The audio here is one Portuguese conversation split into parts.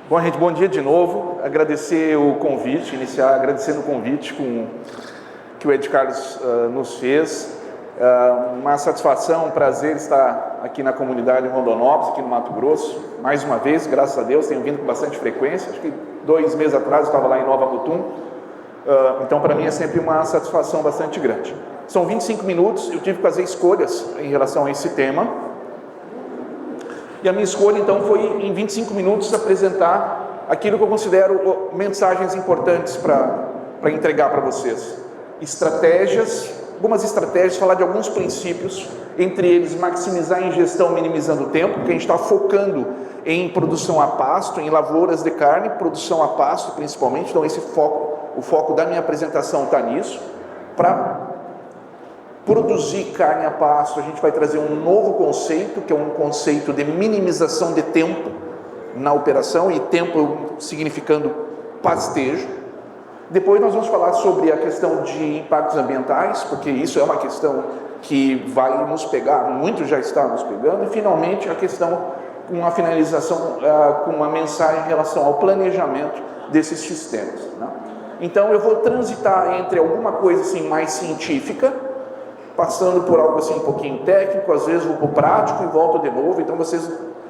Bom, gente, bom dia de novo. Agradecer o convite, iniciar agradecendo o convite que o Ed Carlos nos fez. Uma satisfação, um prazer estar aqui na comunidade de Rondonópolis, aqui no Mato Grosso. Mais uma vez, graças a Deus, tenho vindo com bastante frequência. Acho que 2 meses atrás eu estava lá em Nova Mutum. Então, para mim é sempre uma satisfação bastante grande. São 25 minutos, eu tive que fazer escolhas em relação a esse tema. E a minha escolha, então, foi em 25 minutos apresentar aquilo que eu considero mensagens importantes para entregar para vocês. Algumas estratégias, falar de alguns princípios, entre eles maximizar a ingestão minimizando o tempo, porque a gente está focando em produção a pasto, em lavouras de carne, produção a pasto principalmente, então o foco da minha apresentação está nisso. Para produzir carne a pasto, a gente vai trazer um novo conceito, que é um conceito de minimização de tempo na operação, e tempo significando pastejo. Depois nós vamos falar sobre a questão de impactos ambientais, porque isso é uma questão que vai nos pegar, muito já está nos pegando. E finalmente a questão, uma finalização com uma mensagem em relação ao planejamento desses sistemas, né? Então eu vou transitar entre alguma coisa assim mais científica, passando por algo assim um pouquinho técnico, às vezes vou para o prático e volto de novo. Então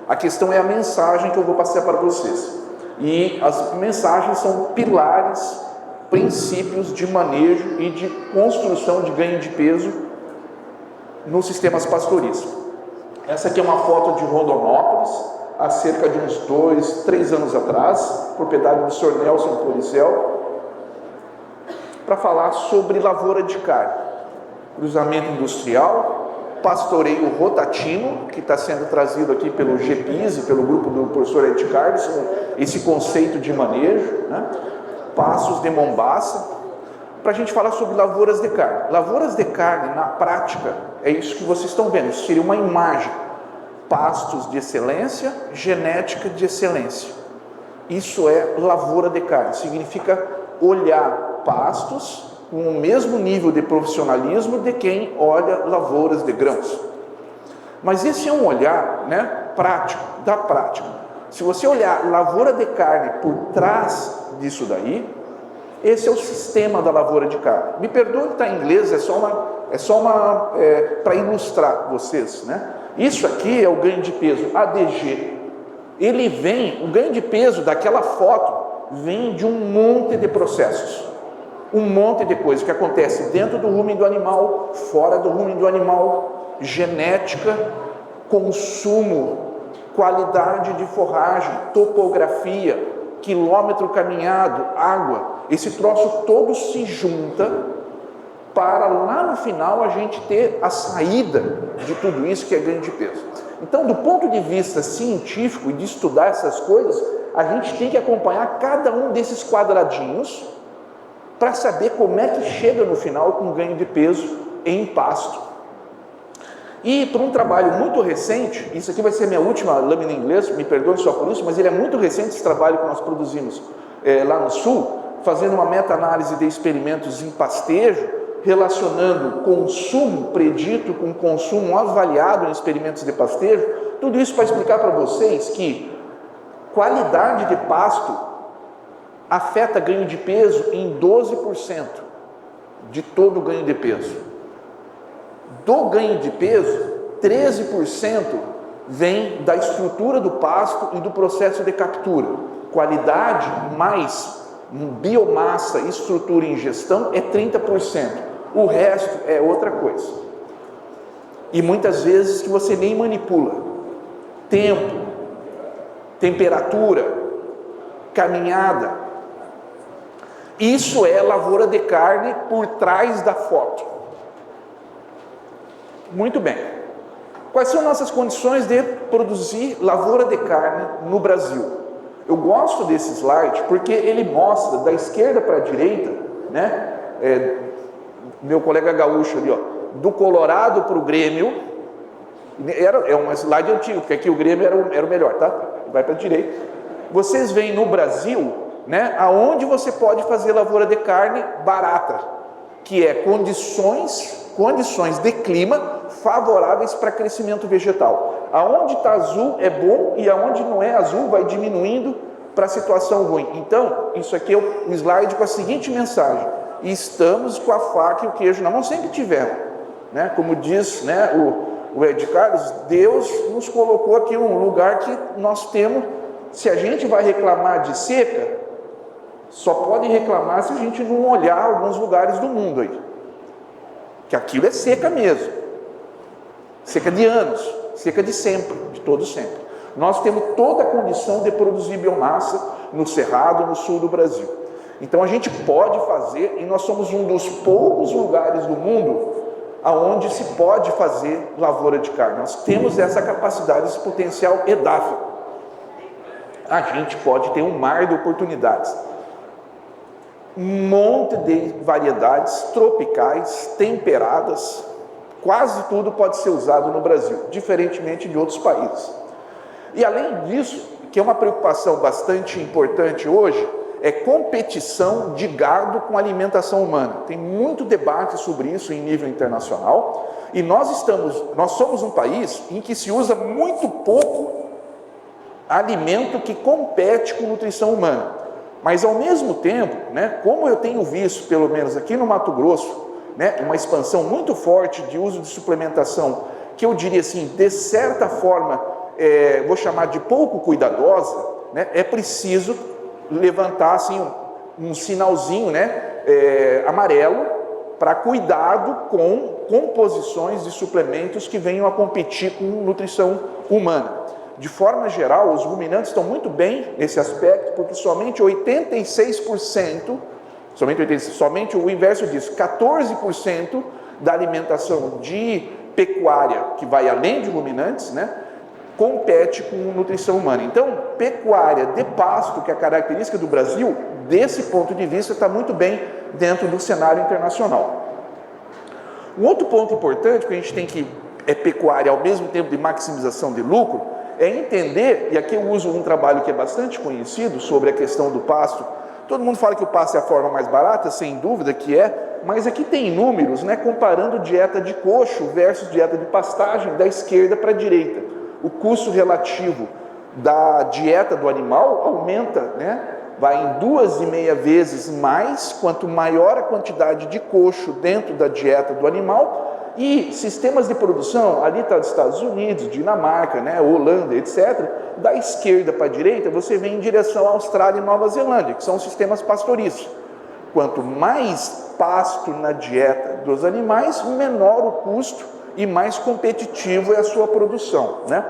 a questão é a mensagem que eu vou passar para vocês. E as mensagens são pilares, princípios de manejo e de construção de ganho de peso nos sistemas pastoris. Essa aqui é uma foto de Rondonópolis, há cerca de uns 2, 3 anos atrás, propriedade do Sr. Nelson Poricel, para falar sobre lavoura de carne. Cruzamento industrial, pastoreio rotatino, que está sendo trazido aqui pelo GPIS, pelo grupo do professor Ed Carlos, esse conceito de manejo, né? Passos de Mombaça, para a gente falar sobre lavouras de carne. Lavouras de carne, na prática, é isso que vocês estão vendo, isso seria uma imagem. Pastos de excelência, genética de excelência. Isso é lavoura de carne, significa olhar pastos com o mesmo nível de profissionalismo de quem olha lavouras de grãos. Mas esse é um olhar, né, prático, da prática. Se você olhar lavoura de carne por trás disso daí, esse é o sistema da lavoura de carne. Me perdoe que está em inglês, é só para ilustrar vocês, né? Isso aqui é o ganho de peso, ADG. O ganho de peso daquela foto vem de um monte de processos. Um monte de coisa que acontece dentro do rumen do animal, fora do rumen do animal, genética, consumo, qualidade de forragem, topografia, quilômetro caminhado, água. Esse troço todo se junta para lá no final a gente ter a saída de tudo isso que é ganho de peso. Então, do ponto de vista científico e de estudar essas coisas, a gente tem que acompanhar cada um desses quadradinhos para saber como é que chega no final com ganho de peso em pasto. E por um trabalho muito recente, isso aqui vai ser minha última lâmina em inglês, me perdoe só por isso, mas ele é muito recente, esse trabalho que nós produzimos lá no Sul, fazendo uma meta-análise de experimentos em pastejo, relacionando consumo predito com consumo avaliado em experimentos de pastejo, tudo isso para explicar para vocês que qualidade de pasto afeta ganho de peso em 12% de todo o ganho de peso. Do ganho de peso, 13% vem da estrutura do pasto e do processo de captura. Qualidade mais biomassa, estrutura e ingestão é 30%. O resto é outra coisa. E muitas vezes que você nem manipula. Tempo, temperatura, caminhada. Isso é lavoura de carne por trás da foto. Muito bem. Quais são nossas condições de produzir lavoura de carne no Brasil? Eu gosto desse slide porque ele mostra da esquerda para a direita, né? Meu colega gaúcho ali, ó, do Colorado para o Grêmio. É um slide antigo, porque aqui o Grêmio era o melhor, tá? Vai para a direita. Vocês veem no Brasil, né, aonde você pode fazer lavoura de carne barata, que é condições de clima favoráveis para crescimento vegetal. Aonde está azul é bom e aonde não é azul vai diminuindo para a situação ruim. Então, isso aqui é o slide com a seguinte mensagem: estamos com a faca e o queijo na mão, sempre tivemos, né? Como diz, né, o Ed Carlos, Deus nos colocou aqui um lugar que nós temos. Se a gente vai reclamar de seca, só pode reclamar se a gente não olhar alguns lugares do mundo aí, que aquilo é seca mesmo, seca de anos, seca de sempre, de todo sempre. Nós temos toda a condição de produzir biomassa no Cerrado, no sul do Brasil. Então a gente pode fazer, e nós somos um dos poucos lugares do mundo aonde se pode fazer lavoura de carne. Nós temos essa capacidade, esse potencial edáfico. A gente pode ter um mar de oportunidades. Um monte de variedades tropicais, temperadas, quase tudo pode ser usado no Brasil, diferentemente de outros países. E além disso, que é uma preocupação bastante importante hoje, é competição de gado com alimentação humana. Tem muito debate sobre isso em nível internacional, e nós somos um país em que se usa muito pouco alimento que compete com nutrição humana. Mas ao mesmo tempo, né, como eu tenho visto, pelo menos aqui no Mato Grosso, né, uma expansão muito forte de uso de suplementação, que eu diria assim, de certa forma, vou chamar de pouco cuidadosa, né, é preciso levantar assim, um sinalzinho, né, amarelo, para cuidado com composições de suplementos que venham a competir com nutrição humana. De forma geral, os ruminantes estão muito bem nesse aspecto, porque somente 86%, somente o inverso disso, 14% da alimentação de pecuária, que vai além de ruminantes, né, compete com nutrição humana. Então, pecuária de pasto, que é a característica do Brasil, desse ponto de vista, está muito bem dentro do cenário internacional. Um outro ponto importante que a gente tem que pecuária ao mesmo tempo de maximização de lucro, é entender, e aqui eu uso um trabalho que é bastante conhecido sobre a questão do pasto. Todo mundo fala que o pasto é a forma mais barata, sem dúvida que é, mas aqui tem números, né, comparando dieta de coxo versus dieta de pastagem, da esquerda para a direita. O custo relativo da dieta do animal aumenta, né, vai em 2,5 vezes mais, quanto maior a quantidade de coxo dentro da dieta do animal. E sistemas de produção, ali está os Estados Unidos, Dinamarca, né, Holanda, etc. Da esquerda para a direita, você vem em direção à Austrália e Nova Zelândia, que são sistemas pastoríços. Quanto mais pasto na dieta dos animais, menor o custo e mais competitivo é a sua produção, né?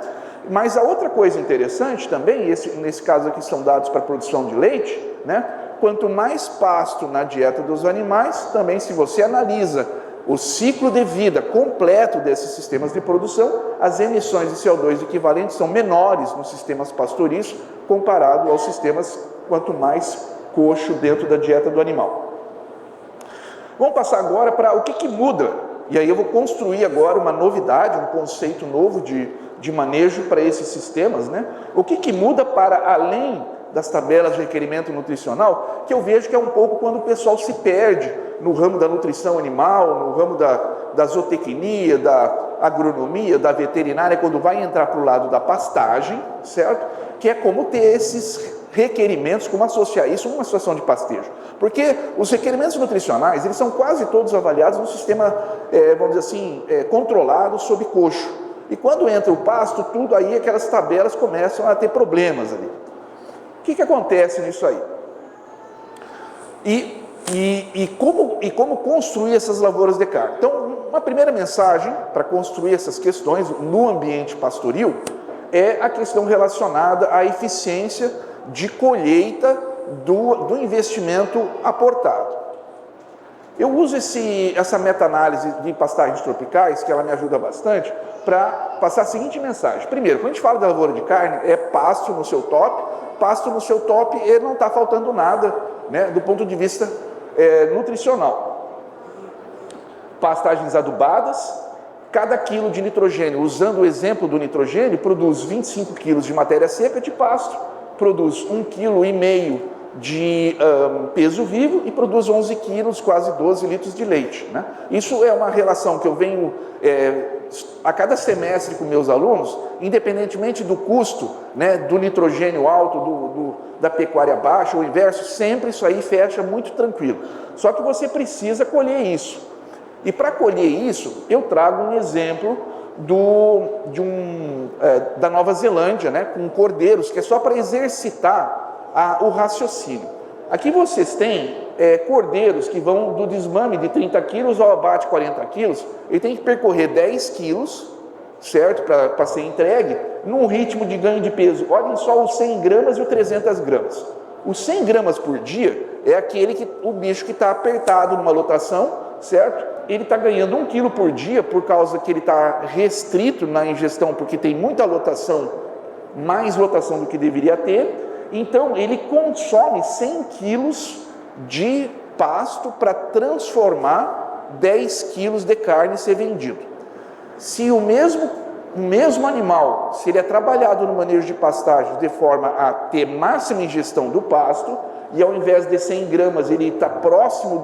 Mas a outra coisa interessante também, nesse caso aqui são dados para a produção de leite, né? Quanto mais pasto na dieta dos animais, também se você analisa o ciclo de vida completo desses sistemas de produção, as emissões de CO2 equivalentes são menores nos sistemas pastoríços comparado aos sistemas quanto mais coxo dentro da dieta do animal. Vamos passar agora para o que muda, e aí eu vou construir agora uma novidade, um conceito novo de manejo para esses sistemas, né? O que muda para além das tabelas de requerimento nutricional, que eu vejo que é um pouco quando o pessoal se perde no ramo da nutrição animal, no ramo da zootecnia, da agronomia, da veterinária, quando vai entrar para o lado da pastagem, certo? Que é como ter esses requerimentos, como associar isso a uma situação de pastejo. Porque os requerimentos nutricionais, eles são quase todos avaliados no sistema, vamos dizer assim, controlado sob coxo. E quando entra o pasto, tudo aí, aquelas tabelas começam a ter problemas ali. O que acontece nisso aí? E como construir essas lavouras de carne? Então, uma primeira mensagem para construir essas questões no ambiente pastoril é a questão relacionada à eficiência de colheita do investimento aportado. Eu uso essa meta-análise de pastagens tropicais, que ela me ajuda bastante, para passar a seguinte mensagem. Primeiro, quando a gente fala da lavoura de carne, é pasto no seu top, ele não está faltando nada, né, do ponto de vista nutricional. Pastagens adubadas, cada quilo de nitrogênio, usando o exemplo do nitrogênio, produz 25 quilos de matéria seca de pasto, produz 1,5 kg de peso vivo e produz 11 quilos, quase 12 litros de leite, né? Isso é uma relação que eu venho a cada semestre com meus alunos, independentemente do custo, né, do nitrogênio alto, da pecuária baixa, o inverso, sempre isso aí fecha muito tranquilo. Só que você precisa colher isso. E para colher isso, eu trago um exemplo da Nova Zelândia, né, com cordeiros, que é só para exercitar o raciocínio. Aqui vocês têm cordeiros que vão do desmame de 30 quilos ao abate 40 quilos, ele tem que percorrer 10 quilos, certo, para ser entregue, num ritmo de ganho de peso. Olhem só os 100 gramas e os 300 gramas. Os 100 gramas por dia é o bicho que está apertado numa lotação, certo? Ele está ganhando 1 quilo por dia por causa que ele está restrito na ingestão, porque tem muita lotação, mais lotação do que deveria ter. Então, ele consome 100 quilos de pasto para transformar 10 quilos de carne e ser vendido. Se o mesmo animal, se ele é trabalhado no manejo de pastagem de forma a ter máxima ingestão do pasto, e ao invés de 100 gramas ele está próximo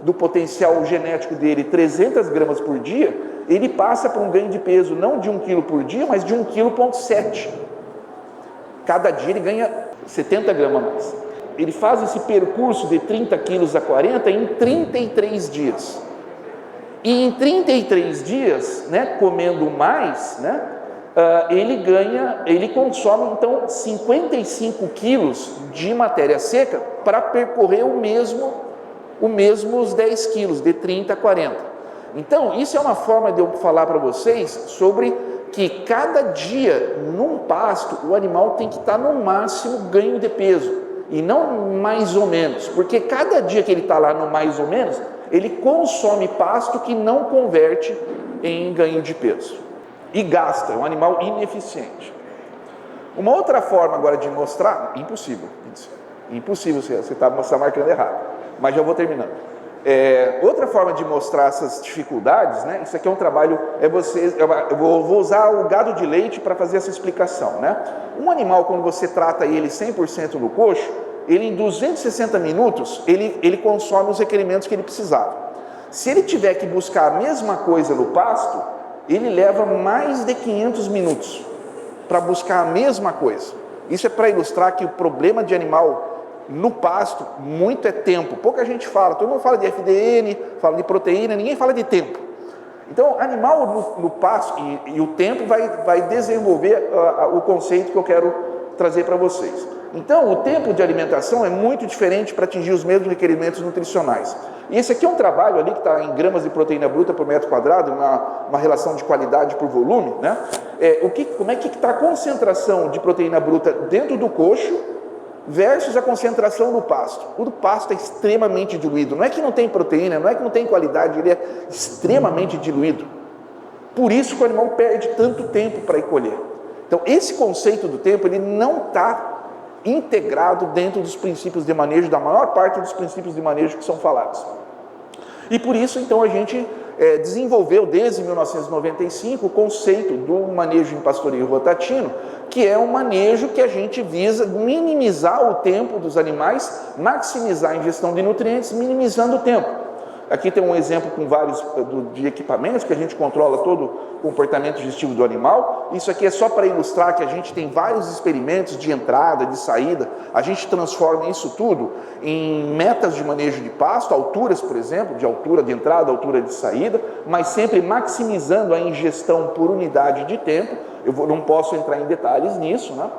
do potencial genético dele, 300 gramas por dia, ele passa por um ganho de peso não de 1 quilo por dia, mas de 1,7 kg. Cada dia ele ganha 70 gramas a mais. Ele faz esse percurso de 30 quilos a 40 em 33 dias. E em 33 dias, né, comendo mais, né, ele consome então 55 quilos de matéria seca para percorrer os mesmos 10 quilos, de 30 a 40. Então, isso é uma forma de eu falar para vocês sobre que cada dia num pasto o animal tem que estar no máximo ganho de peso e não mais ou menos, porque cada dia que ele está lá no mais ou menos, ele consome pasto que não converte em ganho de peso e gasta, é um animal ineficiente. Uma outra forma agora de mostrar, impossível você está marcando errado, mas já vou terminando. Outra forma de mostrar essas dificuldades, né? Isso aqui é um trabalho, eu vou usar o gado de leite para fazer essa explicação, né? Um animal, quando você trata ele 100% no coxo, ele em 260 minutos, ele consome os requerimentos que ele precisava. Se ele tiver que buscar a mesma coisa no pasto, ele leva mais de 500 minutos para buscar a mesma coisa. Isso é para ilustrar que o problema de animal no pasto, muito é tempo. Pouca gente fala, todo mundo fala de FDN, fala de proteína, ninguém fala de tempo. Então, animal no pasto e o tempo vai desenvolver o conceito que eu quero trazer para vocês. Então, o tempo de alimentação é muito diferente para atingir os mesmos requerimentos nutricionais. E esse aqui é um trabalho ali que está em gramas de proteína bruta por metro quadrado, uma relação de qualidade por volume, né? Como é que está a concentração de proteína bruta dentro do coxo versus a concentração do pasto. O do pasto é extremamente diluído. Não é que não tem proteína, não é que não tem qualidade, ele é extremamente diluído. Por isso que o animal perde tanto tempo para ir colher. Então, esse conceito do tempo, ele não está integrado dentro dos princípios de manejo, da maior parte dos princípios de manejo que são falados. E por isso, então, a gente desenvolveu desde 1995 o conceito do manejo em pastoreio rotatino, que é um manejo que a gente visa minimizar o tempo dos animais, maximizar a ingestão de nutrientes, minimizando o tempo. Aqui tem um exemplo com vários de equipamentos que a gente controla todo o comportamento digestivo do animal. Isso aqui é só para ilustrar que a gente tem vários experimentos de entrada, de saída. A gente transforma isso tudo em metas de manejo de pasto, alturas, por exemplo, de altura de entrada, altura de saída, mas sempre maximizando a ingestão por unidade de tempo. Não posso entrar em detalhes nisso, né?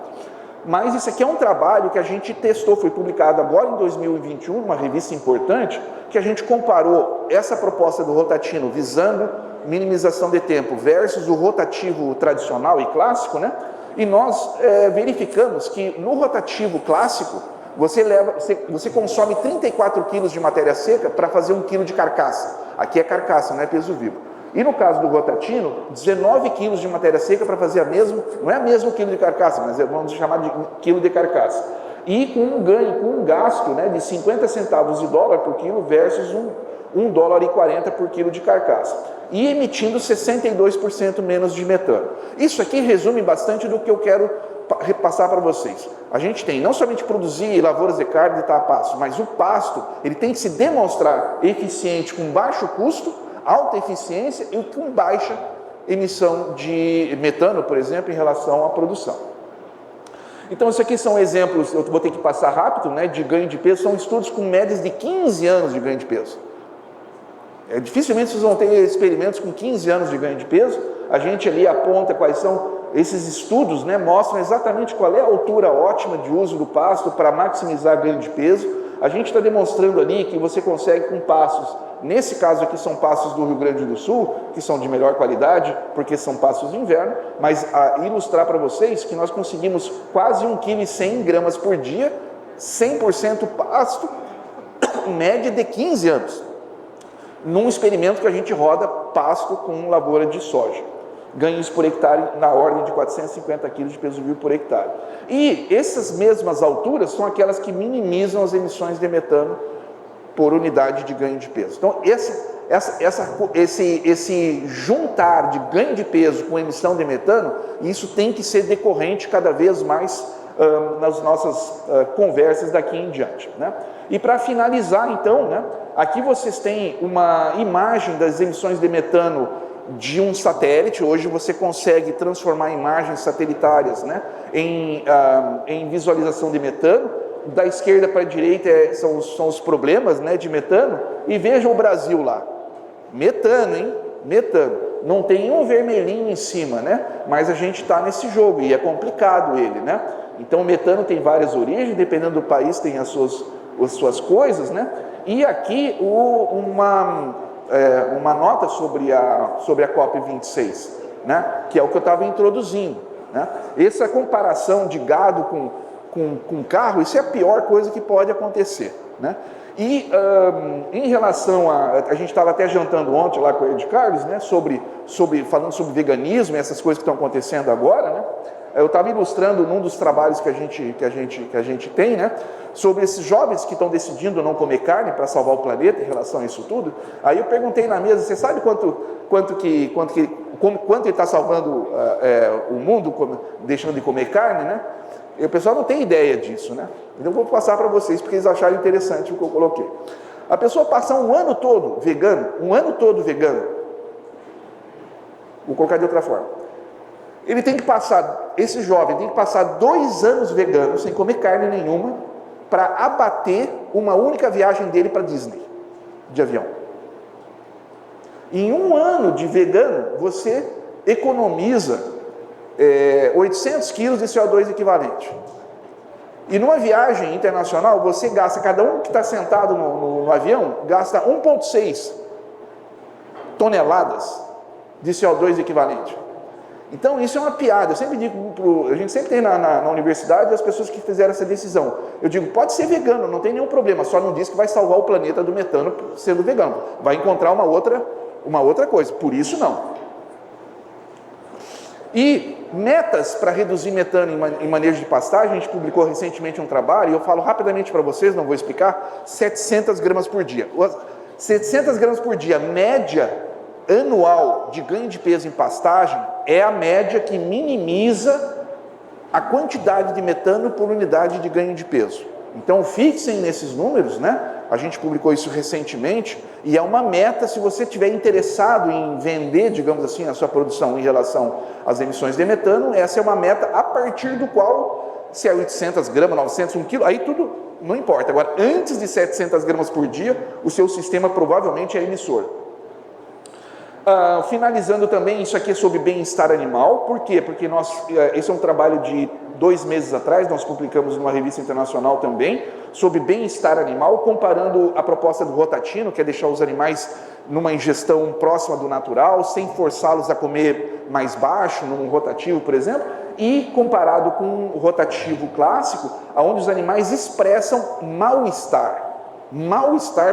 Mas isso aqui é um trabalho que a gente testou, foi publicado agora em 2021, uma revista importante, que a gente comparou essa proposta do rotatino visando minimização de tempo versus o rotativo tradicional e clássico, né? E nós verificamos que no rotativo clássico, você consome 34 quilos de matéria seca para fazer 1 quilo de carcaça. Aqui é carcaça, não é peso vivo. E no caso do rotatino, 19 quilos de matéria seca para fazer não é a mesmo quilo de carcaça, mas vamos chamar de quilo de carcaça. E com um ganho, com um gasto, né, de 50 centavos de dólar por quilo versus $1,40 por quilo de carcaça. E emitindo 62% menos de metano. Isso aqui resume bastante do que eu quero repassar para vocês. A gente tem não somente produzir lavouras de carne e a pasto, mas o pasto ele tem que se demonstrar eficiente com baixo custo, alta eficiência e com baixa emissão de metano, por exemplo, em relação à produção. Então, isso aqui são exemplos, eu vou ter que passar rápido, né, de ganho de peso, são estudos com médias de 15 anos de ganho de peso. Dificilmente vocês vão ter experimentos com 15 anos de ganho de peso. A gente ali aponta quais são esses estudos, né, mostram exatamente qual é a altura ótima de uso do pasto para maximizar ganho de peso. A gente está demonstrando ali que você consegue com pastos, nesse caso aqui são pastos do Rio Grande do Sul, que são de melhor qualidade, porque são pastos de inverno, mas a ilustrar para vocês que nós conseguimos quase 1,1 kg por dia, 100% pasto, média de 15 anos, num experimento que a gente roda pasto com lavoura de soja. Ganhos por hectare na ordem de 450 kg de peso vivo por hectare. E essas mesmas alturas são aquelas que minimizam as emissões de metano por unidade de ganho de peso. Então, esse juntar de ganho de peso com emissão de metano, isso tem que ser decorrente cada vez mais nas nossas conversas daqui em diante, né? E para finalizar, então, né, aqui vocês têm uma imagem das emissões de metano de um satélite. Hoje você consegue transformar imagens satelitárias, né, em visualização de metano. Da esquerda para a direita são os problemas, né, de metano. E vejam o Brasil lá. Metano, hein? Metano. Não tem um vermelhinho em cima, né? Mas a gente está nesse jogo e é complicado ele, né? Então o metano tem várias origens, dependendo do país tem as suas coisas, né? E aqui uma nota sobre a COP26, né? Que é o que eu estava introduzindo, né? Essa comparação de gado com carro, isso é a pior coisa que pode acontecer, né? E em relação a gente estava até jantando ontem lá com o Ed Carlos, né? Falando sobre veganismo e essas coisas que estão acontecendo agora, né? Eu estava ilustrando num dos trabalhos que a gente tem, né, sobre esses jovens que estão decidindo não comer carne para salvar o planeta em relação a isso tudo. Aí eu perguntei na mesa, você sabe quanto ele está salvando o mundo deixando de comer carne, né? E o pessoal não tem ideia disso, né? Então eu vou passar para vocês porque eles acharam interessante o que eu coloquei. A pessoa passar um ano todo vegano, vou colocar de outra forma. Esse jovem tem que passar 2 anos vegano, sem comer carne nenhuma, para abater uma única viagem dele para Disney, de avião. Em 1 ano de vegano, você economiza 800 quilos de CO2 equivalente. E numa viagem internacional, você gasta, cada um que está sentado no avião, gasta 1,6 toneladas de CO2 equivalente. Então, isso é uma piada. Eu sempre digo, a gente sempre tem na universidade as pessoas que fizeram essa decisão. Eu digo, pode ser vegano, não tem nenhum problema, só não diz que vai salvar o planeta do metano sendo vegano. Vai encontrar uma outra coisa, por isso não. E metas para reduzir metano em manejo de pastagem, a gente publicou recentemente um trabalho, e eu falo rapidamente para vocês, não vou explicar, 700 gramas por dia. 700 gramas por dia, média anual de ganho de peso em pastagem, é a média que minimiza a quantidade de metano por unidade de ganho de peso. Então fixem nesses números, né? A gente publicou isso recentemente, e é uma meta, se você estiver interessado em vender, digamos assim, a sua produção em relação às emissões de metano, essa é uma meta a partir do qual, se é 800 gramas, 900, 1 quilo, aí tudo não importa. Agora, antes de 700 gramas por dia, o seu sistema provavelmente é emissor. Finalizando também, isso aqui é sobre bem-estar animal. Por quê? Porque esse é um trabalho de 2 meses atrás, nós publicamos numa revista internacional também, sobre bem-estar animal, comparando a proposta do Rotatino, que é deixar os animais numa ingestão próxima do natural, sem forçá-los a comer mais baixo, num rotativo, por exemplo, e comparado com o rotativo clássico, onde os animais expressam mal-estar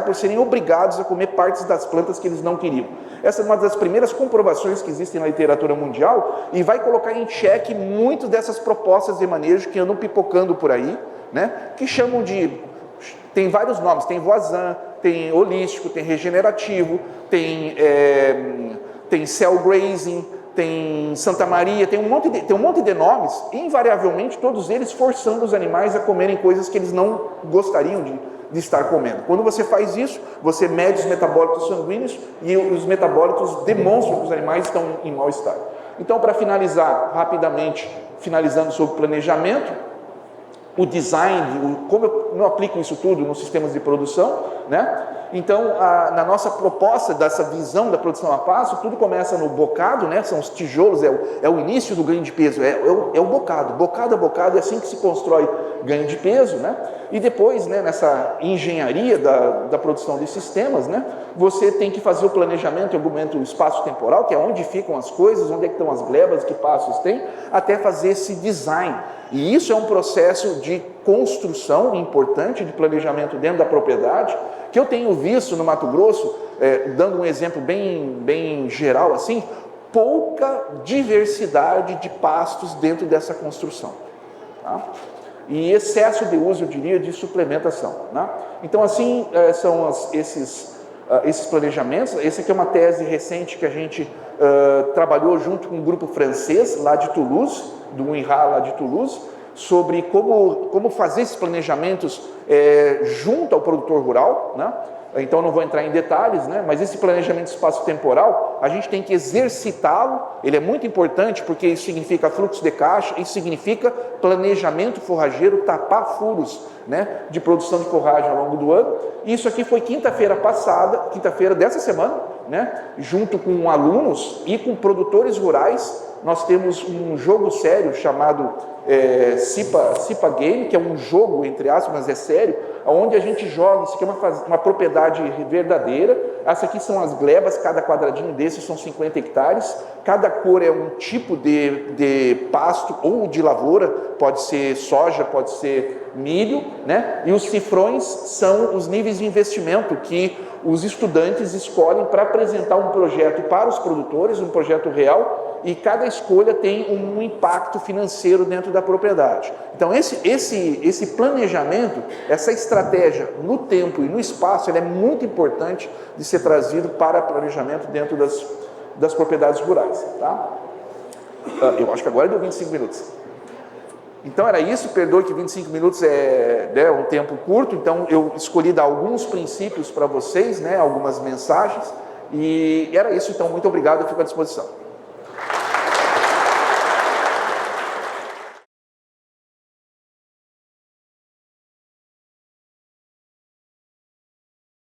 por serem obrigados a comer partes das plantas que eles não queriam. Essa é uma das primeiras comprovações que existem na literatura mundial e vai colocar em xeque muitas dessas propostas de manejo que andam pipocando por aí, né? Que chamam de... tem vários nomes, tem Voisin, tem holístico, tem regenerativo, tem cell grazing, tem Santa Maria, tem um monte de nomes, e invariavelmente todos eles forçando os animais a comerem coisas que eles não gostariam de estar comendo. Quando você faz isso, você mede os metabólitos sanguíneos e os metabólitos demonstram que os animais estão em mau estado. Então, para finalizar rapidamente, finalizando sobre o planejamento, o design, como eu não aplico isso tudo nos sistemas de produção, né? Então, na nossa proposta dessa visão da produção a pasto, tudo começa no bocado, né? São os tijolos, é o início do ganho de peso, é o bocado a bocado, é assim que se constrói ganho de peso, né? E depois, né, nessa engenharia da produção de sistemas, né, você tem que fazer o planejamento, o argumento espaço-temporal, que é onde ficam as coisas, onde é que estão as glebas, que passos tem, até fazer esse design. E isso é um processo de construção importante, de planejamento dentro da propriedade, que eu tenho visto no Mato Grosso, dando um exemplo bem geral assim, pouca diversidade de pastos dentro dessa construção. Tá? E excesso de uso, eu diria, de suplementação. Né? Então, assim, são esses planejamentos. Essa aqui é uma tese recente que a gente trabalhou junto com um grupo francês, lá de Toulouse, do INRA lá de Toulouse, sobre como fazer esses planejamentos junto ao produtor rural, né? Então não vou entrar em detalhes, né? Mas esse planejamento espaço-temporal, a gente tem que exercitá-lo, ele é muito importante porque isso significa fluxo de caixa, isso significa planejamento forrageiro, tapar furos, né, de produção de forragem ao longo do ano. Isso aqui foi quinta-feira dessa semana, né, junto com alunos e com produtores rurais. Nós temos um jogo sério chamado Cipa Game, que é um jogo, entre aspas, mas é sério, onde a gente joga. Isso aqui é uma propriedade verdadeira. Essa aqui são as glebas, cada quadradinho desses são 50 hectares, cada cor é um tipo de pasto ou de lavoura, pode ser soja, pode ser milho, né? E os cifrões são os níveis de investimento que os estudantes escolhem para apresentar um projeto para os produtores, um projeto real, e cada escolha tem um impacto financeiro dentro da propriedade. Então, esse planejamento, essa estratégia no tempo e no espaço, ele é muito importante de ser trazido para planejamento dentro das propriedades rurais. Tá? Eu acho que agora deu 25 minutos. Então era isso, perdoe que 25 minutos é um tempo curto, então eu escolhi dar alguns princípios para vocês, né, algumas mensagens, e era isso, então muito obrigado, eu fico à disposição.